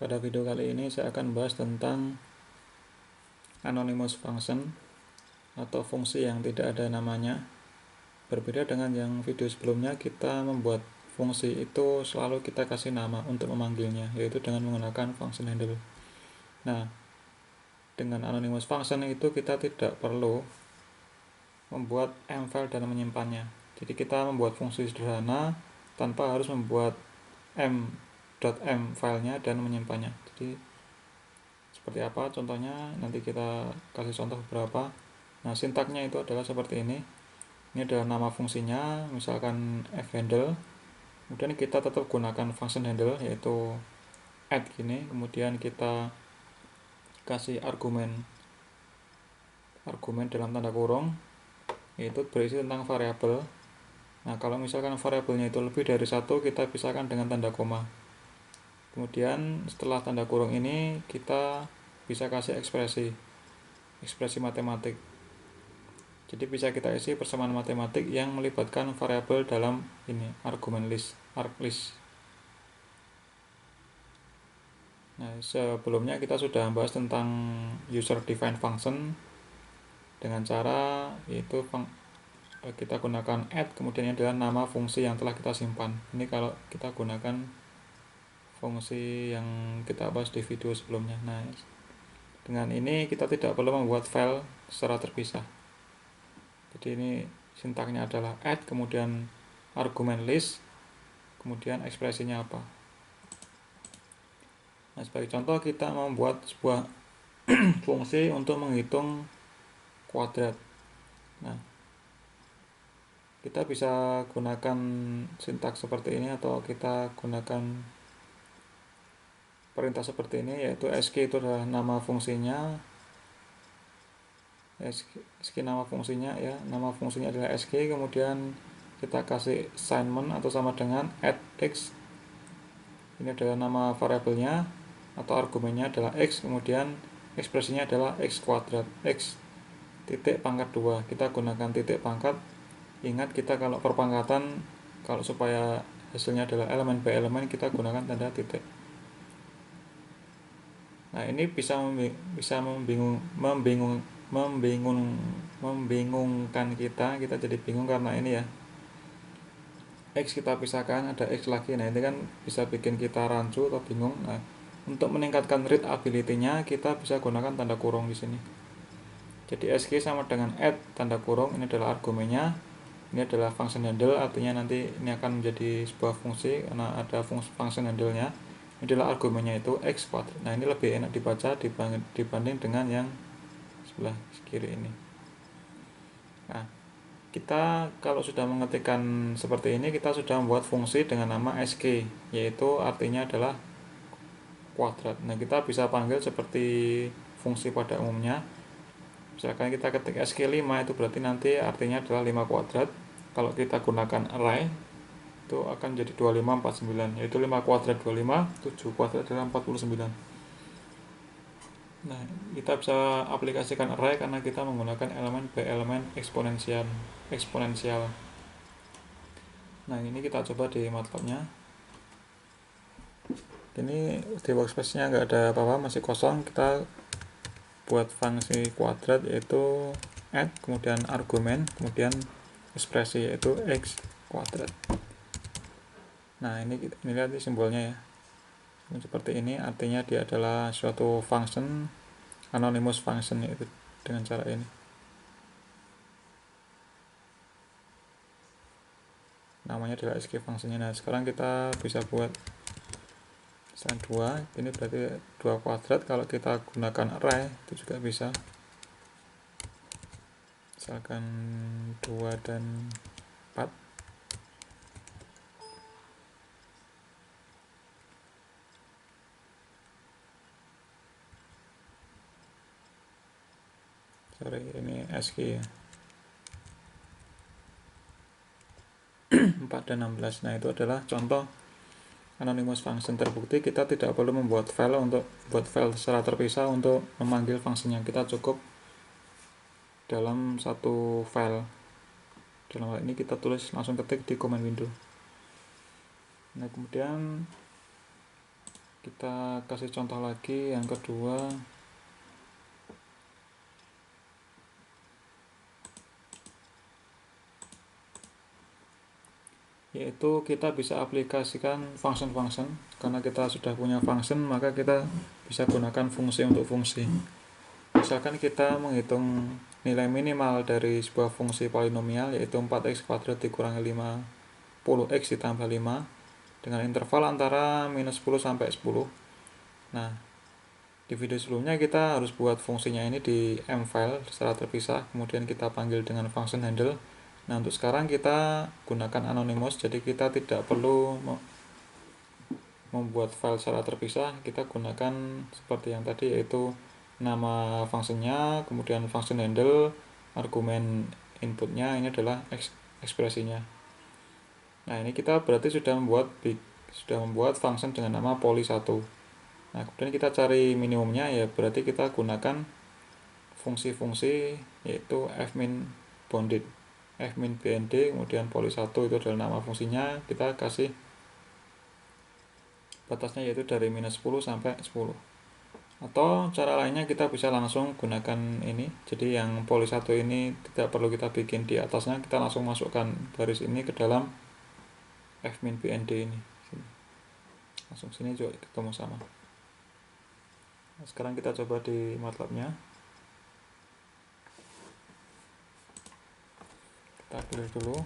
Pada video kali ini saya akan bahas tentang anonymous function atau fungsi yang tidak ada namanya. Berbeda dengan yang video sebelumnya, kita membuat fungsi itu selalu kita kasih nama untuk memanggilnya, yaitu dengan menggunakan function handle. Nah, dengan anonymous function itu kita tidak perlu membuat m-file dan menyimpannya. Jadi kita membuat fungsi sederhana tanpa harus membuat m.m filenya dan menyimpannya. Jadi seperti apa contohnya, nanti kita kasih contoh beberapa. Nah, sintaknya itu adalah seperti ini. Ini adalah nama fungsinya, misalkan fhandle. Kemudian kita tetap gunakan function handle, yaitu add gini. Kemudian kita kasih argumen dalam tanda kurung, yaitu berisi tentang variabel. Nah, kalau misalkan variabelnya itu lebih dari 1, kita pisahkan dengan tanda koma. Kemudian setelah tanda kurung ini kita bisa kasih ekspresi matematik. Jadi bisa kita isi persamaan matematik yang melibatkan variabel dalam ini argumen list, arglist. Nah, sebelumnya kita sudah bahas tentang user defined function dengan cara yaitu kita gunakan add, kemudian ini adalah nama fungsi yang telah kita simpan. Ini kalau kita gunakan fungsi yang kita bahas di video sebelumnya. Nah, dengan ini kita tidak perlu membuat file secara terpisah. Jadi ini sintaknya adalah add, kemudian argumen list, kemudian ekspresinya apa. Nah, sebagai contoh kita membuat sebuah fungsi untuk menghitung kuadrat. Nah, kita bisa gunakan sintaks seperti ini atau kita gunakan perintah seperti ini, yaitu sk itu adalah nama fungsinya. sk nama fungsinya ya, nama fungsinya adalah sk, kemudian kita kasih assignment atau sama dengan add x. Ini adalah nama variabelnya atau argumennya adalah x, kemudian ekspresinya adalah x kuadrat, x titik pangkat 2. Kita gunakan titik pangkat. Ingat, kita kalau perpangkatan, kalau supaya hasilnya adalah elemen by elemen, kita gunakan tanda titik. Nah, ini bisa membingungkan kita jadi bingung karena ini ya, x kita pisahkan, ada x lagi. Nah, ini kan bisa bikin kita rancu atau bingung. Nah, untuk meningkatkan readability-nya kita bisa gunakan tanda kurung di sini. Jadi sk sama dengan add tanda kurung, ini adalah argumennya, ini adalah function handle, artinya nanti ini akan menjadi sebuah fungsi karena ada function handle-nya. Ini adalah argumennya itu x kuadrat. Nah, ini lebih enak dibaca dibanding dengan yang sebelah kiri ini. Nah, kita kalau sudah mengetikkan seperti ini, kita sudah membuat fungsi dengan nama sk, yaitu artinya adalah kuadrat. Nah, kita bisa panggil seperti fungsi pada umumnya. Misalkan kita ketik sk5, itu berarti nanti artinya adalah 5 kuadrat. Kalau kita gunakan array, itu akan jadi 2549, yaitu 5 kuadrat 25, 7 kuadrat adalah 49. Nah, kita bisa aplikasikan array karena kita menggunakan elemen by elemen eksponensial. Nah, ini kita coba di MATLAB-nya. Ini di workspace-nya nggak ada apa-apa, masih kosong. Kita buat fungsi kuadrat yaitu add, kemudian argumen, kemudian ekspresi yaitu x kuadrat. Nah, ini lihat simbolnya ya, seperti ini, artinya dia adalah suatu function, anonymous function, yaitu dengan cara ini. Namanya adalah sk function-nya. Nah, sekarang kita bisa buat misalkan 2, ini berarti 2 kuadrat. Kalau kita gunakan array itu juga bisa, misalkan 2 dan 4. Sorry, ini sk ya. 4 dan 16. Nah, itu adalah contoh anonymous function terbukti. Kita tidak perlu membuat file secara terpisah untuk memanggil fungsinya. Kita cukup dalam satu file. Dalam hal ini kita tulis, langsung ketik di command window. Nah, kemudian Kita kasih contoh lagi yang kedua, yaitu kita bisa aplikasikan function-function. Karena kita sudah punya function, maka kita bisa gunakan fungsi untuk fungsi. Misalkan kita menghitung nilai minimal dari sebuah fungsi polinomial, yaitu 4x kuadrat dikurangi 50x ditambah 5 dengan interval antara minus 10 sampai 10. Nah, di video sebelumnya kita harus buat fungsinya ini di M-file secara terpisah, kemudian kita panggil dengan function handle. Nah, untuk sekarang kita gunakan anonymous, jadi kita tidak perlu membuat file secara terpisah. Kita gunakan seperti yang tadi, yaitu nama fungsinya, kemudian function handle, argumen inputnya ini adalah ekspresinya. Nah, ini kita berarti sudah membuat function dengan nama poly1. Nah, kemudian kita cari minimumnya, ya berarti kita gunakan fungsi-fungsi yaitu fmin bounded, fmin bnd, kemudian poly1 itu adalah nama fungsinya. Kita kasih batasnya yaitu dari minus 10 sampai 10. Atau cara lainnya kita bisa langsung gunakan ini. Jadi yang poly1 ini tidak perlu kita bikin di atasnya, kita langsung masukkan baris ini ke dalam fmin bnd ini. Langsung sini juga ketemu sama. Nah, sekarang kita coba di MATLAB-nya. Kita pilih dulu.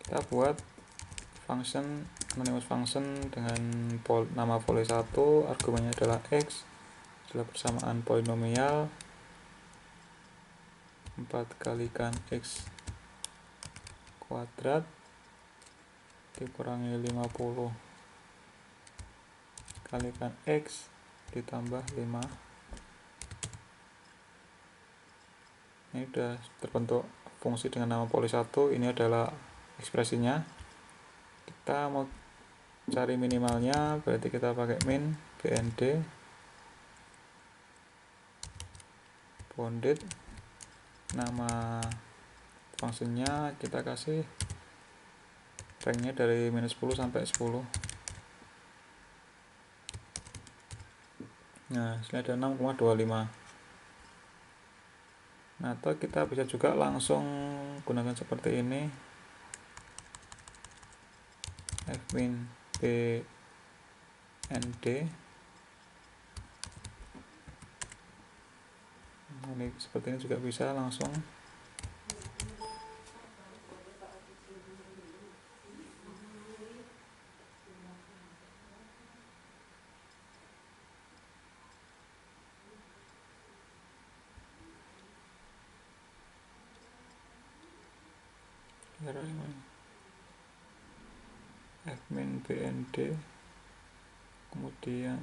Kita buat anonymous function dengan nama poly1, argumennya adalah x, adalah persamaan polinomial 4 kalikan x kuadrat dikurangi 50 kalikan x ditambah 5. Ini sudah terbentuk fungsi dengan nama poly1. Ini adalah ekspresinya. Kita mau cari minimalnya, berarti kita pakai min bnd bounded, nama fungsinya kita kasih ranknya dari minus 10 sampai 10. Nah, sini ada 6,25. Nah, atau kita bisa juga langsung gunakan seperti ini, fmin bnd. Ini seperti ini juga bisa langsung. Fmin bnd, kemudian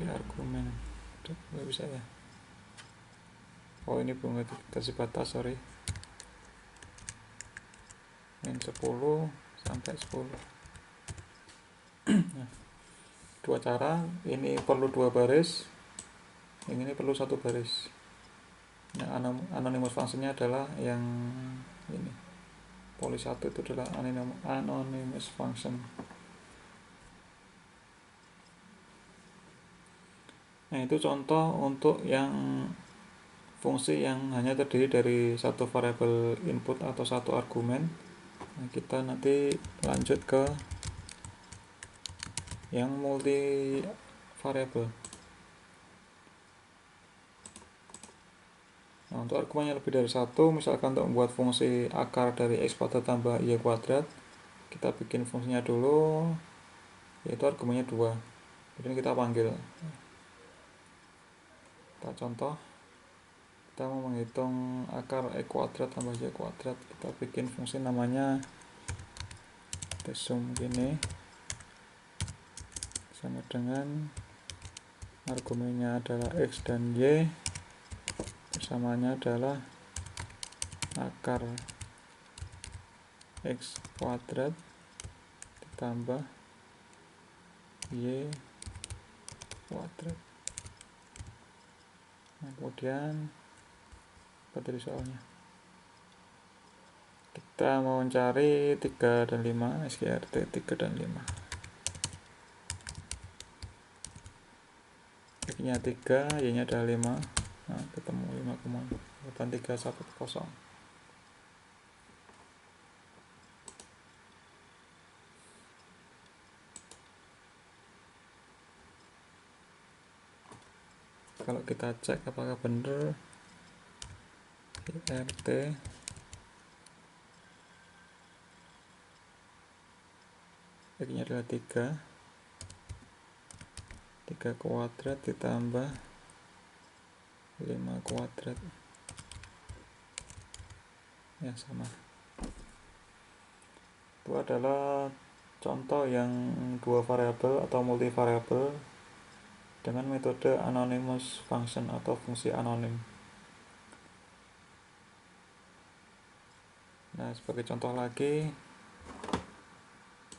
argumen, nggak bisa ya. Oh, ini belum kasih batas, sorry. Min 10 sampai 10. Nah, dua cara, ini perlu 2 baris, yang ini perlu 1 baris. Nah, anonymous function-nya adalah yang ini, poly1 itu adalah anonymous function. Nah, itu contoh untuk yang fungsi yang hanya terdiri dari satu variabel input atau satu argumen. Nah, kita nanti lanjut ke yang multi variabel. Nah, untuk argumennya lebih dari satu, misalkan untuk membuat fungsi akar dari x kuadrat tambah y kuadrat, kita bikin fungsinya dulu, yaitu argumennya 2. Kemudian kita panggil. Kita contoh, kita mau menghitung akar x kuadrat tambah y kuadrat, kita bikin fungsi namanya sum gini, sama dengan argumennya adalah x dan y, persamaannya adalah akar x kuadrat ditambah y kuadrat. kemudian apa tadi soalnya, kita mau mencari 3 dan 5, SGRT 3 dan 5. X nya 3, Y nya adalah 5. Nah, ketemu 5,310. Kalau kita cek apakah benar, RT X nya adalah 3 kuadrat ditambah 5 kuadrat, ya sama. Itu adalah contoh yang dua variabel atau multivariabel dengan metode anonymous function atau fungsi anonim. Nah, sebagai contoh lagi,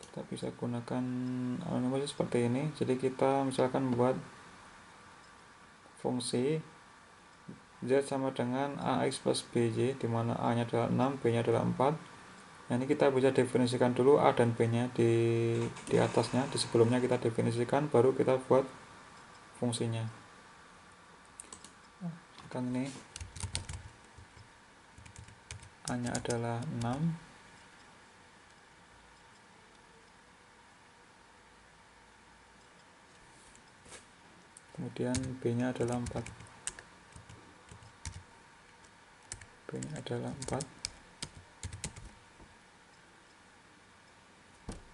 kita bisa gunakan anonymous seperti ini. Jadi kita misalkan membuat fungsi Z sama dengan AX plus BY, di mana A nya adalah 6, B nya adalah 4. Nah, ini kita bisa definisikan dulu A dan B nya di atasnya, di sebelumnya kita definisikan, baru kita buat fungsinya. Kan ini A nya adalah 6, kemudian B nya adalah 4, B nya adalah 4.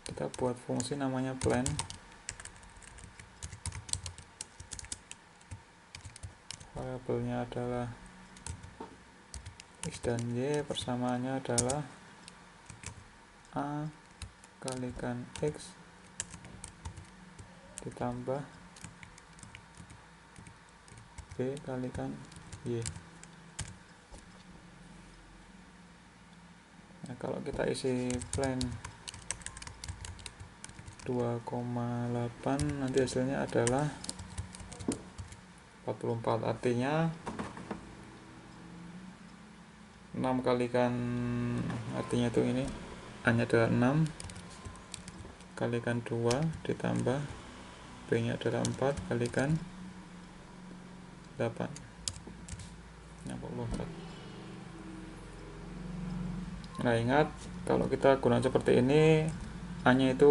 Kita buat fungsi namanya plan. Variabelnya adalah X dan Y, persamaannya adalah A kalikan X ditambah B kalikan Y. Nah, kalau kita isi plan 2,8, nanti hasilnya adalah 44, artinya 6 kalikan, artinya itu ini A nya adalah 6 kalikan 2 ditambah B nya adalah 4 kalikan 8, 64. Nah, ingat kalau kita gunakan seperti ini, A nya itu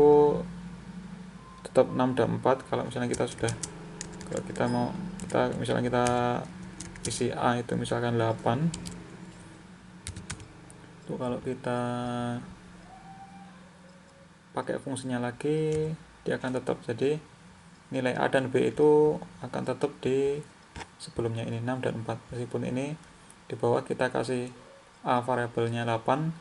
tetap 6 dan 4. Kalau misalnya kita misalnya kita isi A itu misalkan 8, itu kalau kita pakai fungsinya lagi, dia akan tetap, jadi nilai A dan B itu akan tetap di sebelumnya ini 6 dan 4. Meskipun ini di bawah kita kasih A variabelnya 8,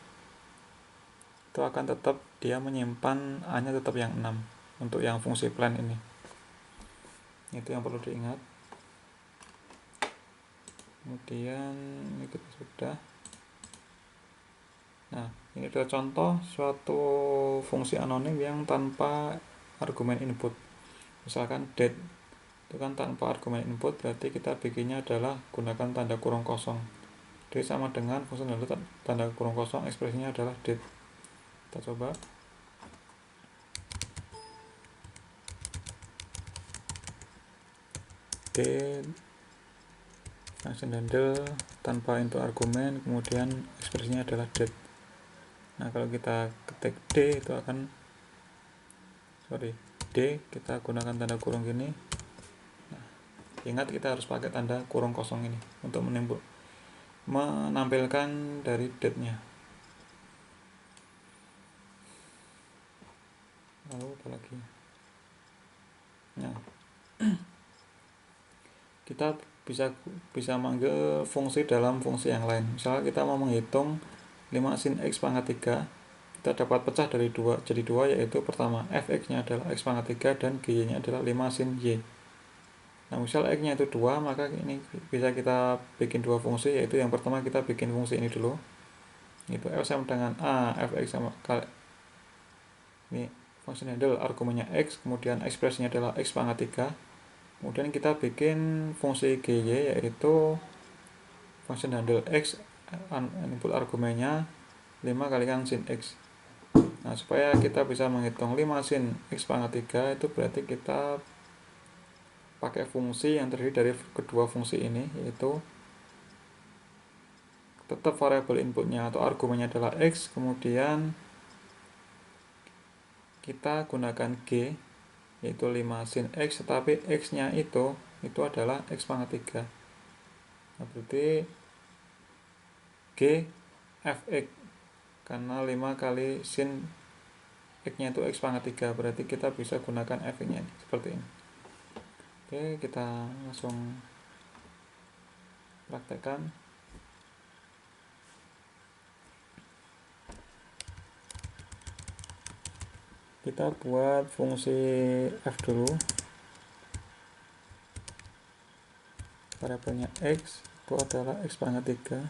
itu akan tetap dia menyimpan A nya tetap yang 6 untuk yang fungsi plan ini. Itu yang perlu diingat. Kemudian ini kita sudah. Nah, ini adalah contoh suatu fungsi anonim yang tanpa argumen input. Misalkan date itu kan tanpa argumen input, berarti kita bikinnya adalah gunakan tanda kurung kosong. Jadi sama dengan fungsi lalu tanda kurung kosong, ekspresinya adalah date. Kita coba. Date function handle tanpa input argumen, kemudian ekspresinya adalah date. Nah, kalau kita ketik D itu akan D, kita gunakan tanda kurung gini. Nah, ingat kita harus pakai tanda kurung kosong ini untuk menampilkan dari date-nya. Lalu apa lagi? Nah, kita bisa manggil fungsi dalam fungsi yang lain. Misalnya kita mau menghitung 5 sin X pangkat 3, kita dapat pecah dari 2 jadi 2, yaitu pertama fx nya adalah X pangkat 3 dan gy nya adalah 5 sin Y. Nah, misal X nya itu 2, maka ini bisa kita bikin dua fungsi, yaitu yang pertama kita bikin fungsi ini dulu, itu F sama dengan A, fx sama ini function handle argumennya X, kemudian ekspresinya adalah X pangkat 3. Kemudian kita bikin fungsi gy, yaitu function handle x, input argumennya 5 kalikan sin x. Nah, supaya kita bisa menghitung 5 sin x pangkat 3, itu berarti kita pakai fungsi yang terdiri dari kedua fungsi ini, yaitu tetap variabel inputnya atau argumennya adalah x, kemudian kita gunakan g, yaitu 5 sin x, tetapi x nya itu adalah x pangkat 3. Nah, berarti g fx, karena 5 kali sin x nya itu x pangkat 3, berarti kita bisa gunakan fx nya seperti ini. Oke, kita langsung praktekkan. Kita buat fungsi f dulu, variabelnya x itu adalah x pangkat 3,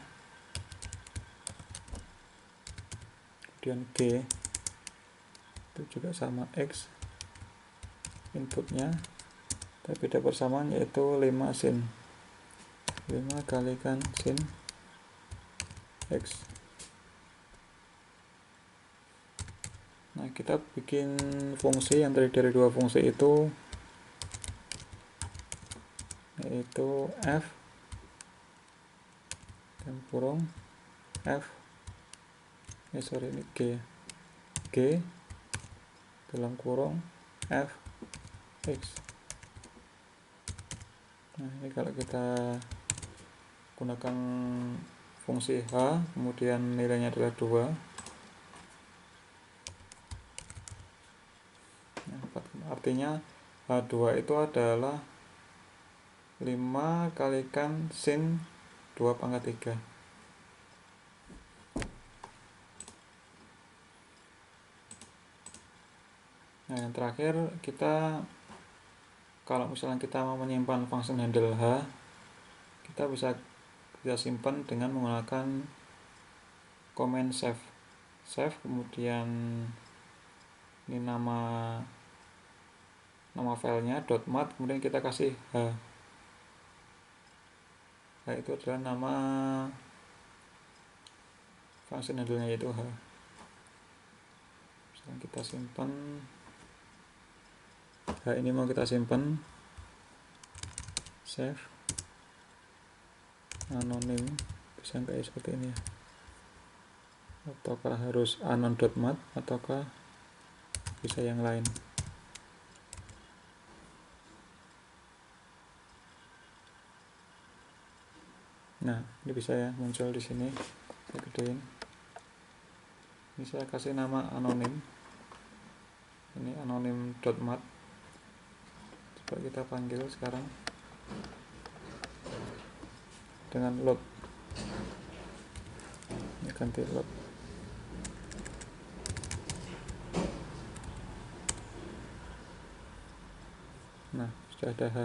kemudian g itu juga sama x inputnya, tapi beda persamaan yaitu 5 sin 5 kalikan sin x. Nah, kita bikin fungsi yang terdiri dari dua fungsi itu, yaitu f dan kurung f, ini g dalam kurung f x. Nah, ini kalau kita gunakan fungsi h, kemudian nilainya adalah 2. Artinya H2 itu adalah 5 kalikan sin 2 pangkat 3. Nah, yang terakhir, kita kalau misalnya kita mau menyimpan function handle H, kita bisa simpan dengan menggunakan command save, kemudian ini nama filenya .mat, kemudian kita kasih h itu adalah nama function handle-nya, yaitu h. Sekarang kita simpan h ini, mau kita simpan save anonim, bisa kayak seperti ini ya, ataukah harus anon.mat ataukah bisa yang lain. Nah, ini bisa ya muncul di sini. Saya gedein. Ini saya kasih nama anonim. Ini anonim.mat. Coba kita panggil sekarang dengan load. Ini ganti load. Nah, sudah ada H.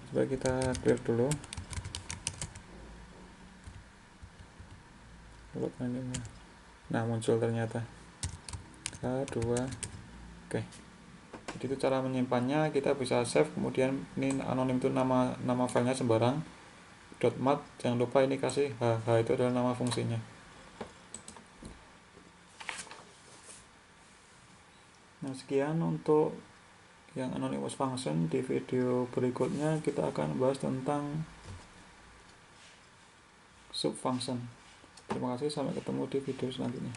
Coba kita clear dulu. Load ini. Nah, muncul ternyata H2. Oke. Jadi itu cara menyimpannya. Kita bisa save, kemudian ini anonim itu nama filenya sembarang .mat, jangan lupa ini kasih h itu adalah nama fungsinya. Nah, sekian untuk yang anonymous function. Di video berikutnya kita akan bahas tentang subfunction. Terima kasih, sampai ketemu di video selanjutnya.